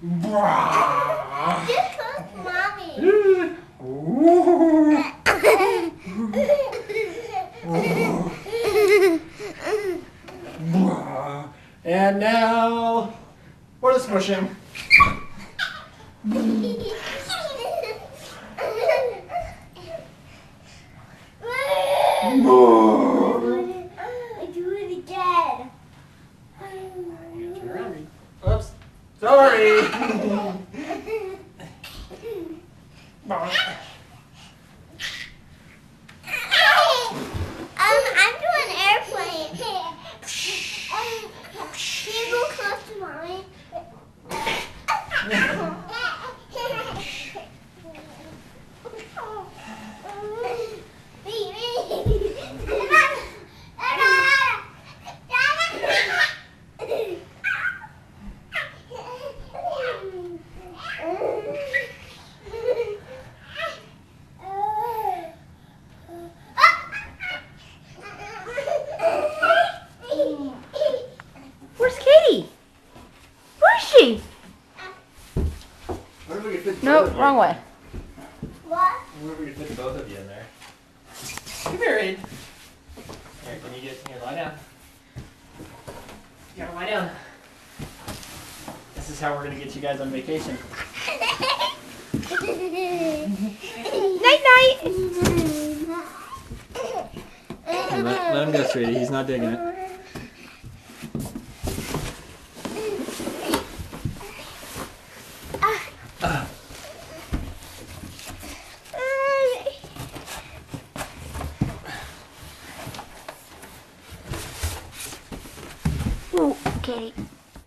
Just cook, mommy. And now, we're just pushing. Do it again. Oops. Sorry. I'm doing airplane. Can you go close to mommy? Where's Katie? Where is she? No, wrong way. What? Where we could fit both of you in there. Come here, Aid. Here, can you here, lie down. You gotta lie down. This is how we're gonna get you guys on vacation. Night night. Let him go, sweetie. He's not digging it. Ooh, Katie.